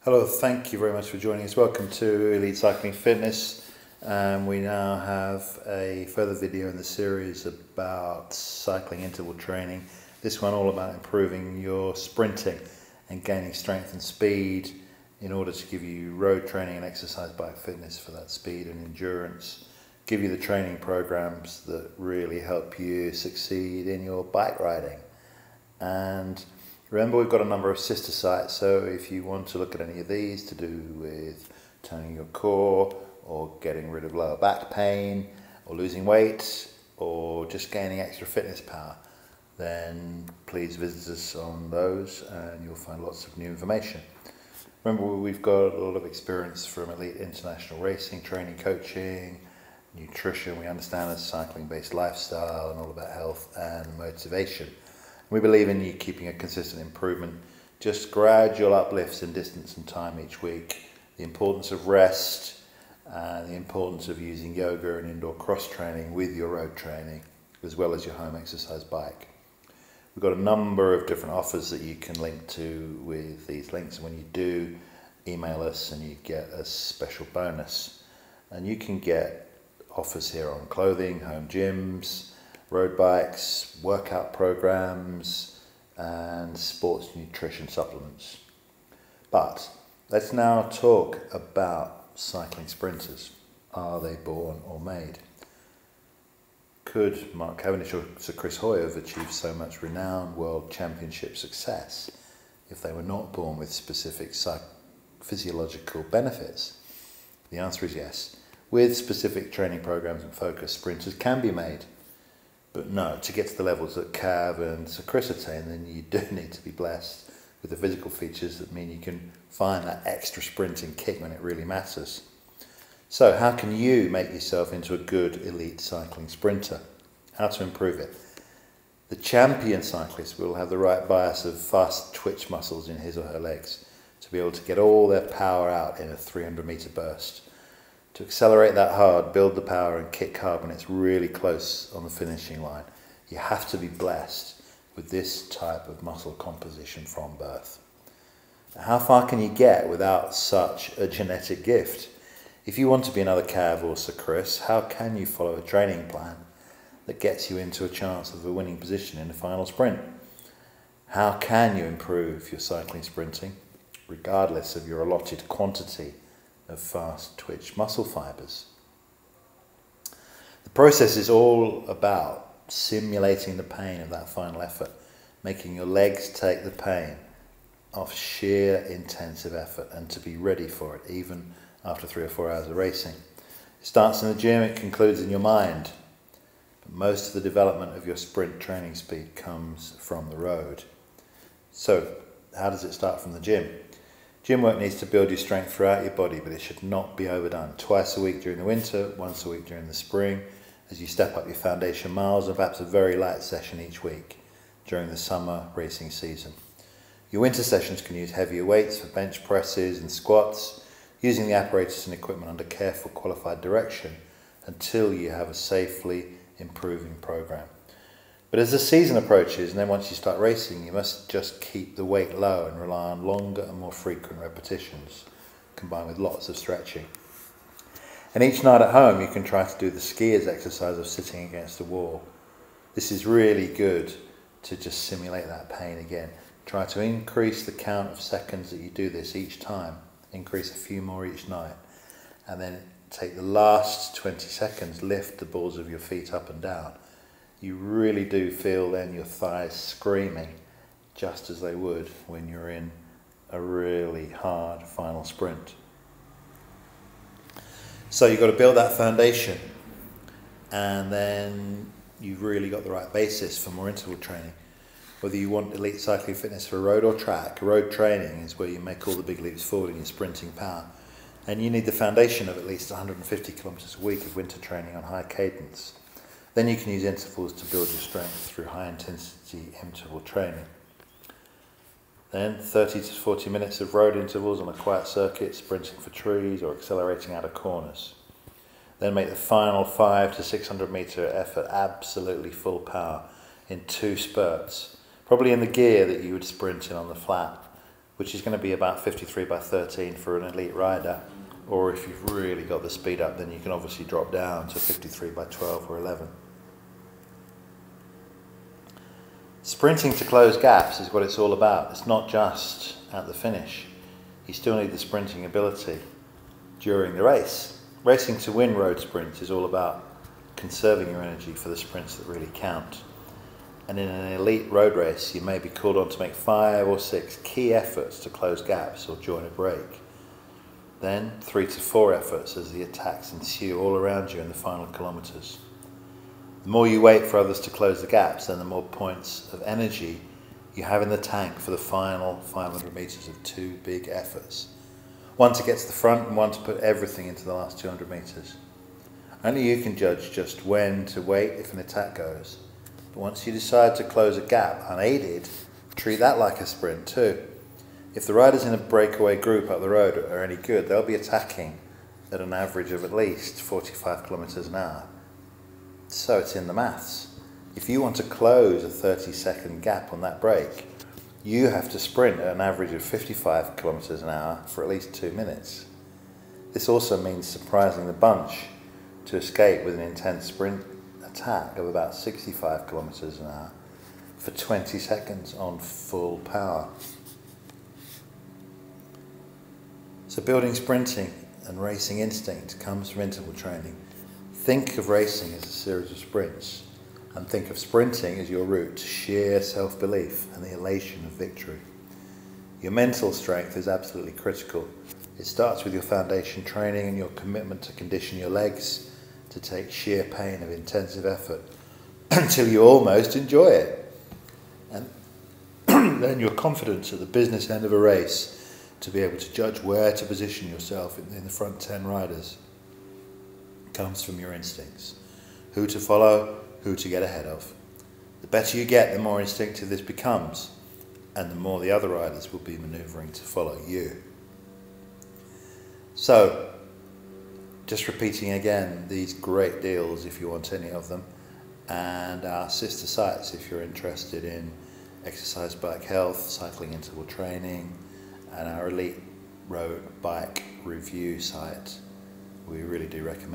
Hello, thank you very much for joining us. Welcome to Elite Cycling Fitness. We now have a further video in the series about cycling interval training. This one all about improving your sprinting and gaining strength and speed in order to give you road training and exercise bike fitness for that speed and endurance. Give you the training programs that really help you succeed in your bike riding. And remember, we've got a number of sister sites, so if you want to look at any of these to do with toning your core or getting rid of lower back pain or losing weight or just gaining extra fitness power, then please visit us on those and you'll find lots of new information. Remember, we've got a lot of experience from elite international racing, training, coaching, nutrition. We understand a cycling-based lifestyle and all about health and motivation. We believe in you keeping a consistent improvement, just gradual uplifts in distance and time each week, the importance of rest, and the importance of using yoga and indoor cross training with your road training, as well as your home exercise bike. We've got a number of different offers that you can link to with these links, and when you do, email us and you get a special bonus. And you can get offers here on clothing, home gyms, road bikes, workout programs, and sports nutrition supplements. But let's now talk about cycling sprinters. Are they born or made? Could Mark Cavendish or Sir Chris have achieved so much renowned world championship success if they were not born with specific physiological benefits? The answer is yes. With specific training programs and focus, sprinters can be made. But no, to get to the levels that Cav and Sir Chris attain, then you do need to be blessed with the physical features that mean you can find that extra sprinting kick when it really matters. So how can you make yourself into a good elite cycling sprinter? How to improve it? The champion cyclist will have the right bias of fast twitch muscles in his or her legs to be able to get all their power out in a 300-metre burst. To accelerate that hard, build the power and kick hard when it's really close on the finishing line. You have to be blessed with this type of muscle composition from birth. How far can you get without such a genetic gift? If you want to be another Cav or Sir Chris, how can you follow a training plan that gets you into a chance of a winning position in the final sprint? How can you improve your cycling sprinting regardless of your allotted quantity of fast twitch muscle fibres? The process is all about simulating the pain of that final effort, making your legs take the pain of sheer intensive effort and to be ready for it even after 3 or 4 hours of racing. It starts in the gym, it concludes in your mind. But most of the development of your sprint training speed comes from the road. So how does it start from the gym? Gym work needs to build your strength throughout your body, but it should not be overdone. Twice a week during the winter, once a week during the spring, as you step up your foundation miles, and perhaps a very light session each week during the summer racing season. Your winter sessions can use heavier weights for bench presses and squats, using the apparatus and equipment under careful qualified direction until you have a safely improving program. But as the season approaches, and then once you start racing, you must just keep the weight low and rely on longer and more frequent repetitions, combined with lots of stretching. And each night at home, you can try to do the skier's exercise of sitting against a wall. This is really good to just simulate that pain again. Try to increase the count of seconds that you do this each time, increase a few more each night, and then take the last 20 seconds, lift the balls of your feet up and down. You really do feel then your thighs screaming just as they would when you're in a really hard final sprint. So you've got to build that foundation, and then you've really got the right basis for more interval training. Whether you want elite cycling fitness for road or track, road training is where you make all the big leaps forward in your sprinting power. And you need the foundation of at least 150 kilometres a week of winter training on high cadence. Then you can use intervals to build your strength through high intensity interval training. Then 30 to 40 minutes of road intervals on a quiet circuit, sprinting for trees or accelerating out of corners. Then make the final 500 to 600 metre effort absolutely full power in 2 spurts, probably in the gear that you would sprint in on the flat, which is going to be about 53 by 13 for an elite rider, or if you've really got the speed up, then you can obviously drop down to 53 by 12 or 11. Sprinting to close gaps is what it's all about. It's not just at the finish. You still need the sprinting ability during the race. Racing to win road sprints is all about conserving your energy for the sprints that really count. And in an elite road race, you may be called on to make 5 or 6 key efforts to close gaps or join a break. Then 3 to 4 efforts as the attacks ensue all around you in the final kilometres. The more you wait for others to close the gaps, then the more points of energy you have in the tank for the final 500 metres of 2 big efforts. One to get to the front and one to put everything into the last 200 metres. Only you can judge just when to wait if an attack goes. But once you decide to close a gap unaided, treat that like a sprint too. If the riders in a breakaway group up the road are any good, they'll be attacking at an average of at least 45 kilometres an hour. So it's in the maths. If you want to close a 30-second gap on that break, you have to sprint at an average of 55 kilometres an hour for at least 2 minutes. This also means surprising the bunch to escape with an intense sprint attack of about 65 kilometres an hour for 20 seconds on full power. So building sprinting and racing instinct comes from interval training. Think of racing as a series of sprints, and think of sprinting as your route to sheer self-belief and the elation of victory. Your mental strength is absolutely critical. It starts with your foundation training and your commitment to condition your legs to take sheer pain of intensive effort until you almost enjoy it. And then your confidence at the business end of a race to be able to judge where to position yourself in the front 10 riders comes from your instincts. Who to follow, who to get ahead of. The better you get, the more instinctive this becomes, and the more the other riders will be manoeuvring to follow you. So, just repeating again, these great deals if you want any of them, and our sister sites if you're interested in exercise bike health, cycling interval training, and our elite road bike review site. We really do recommend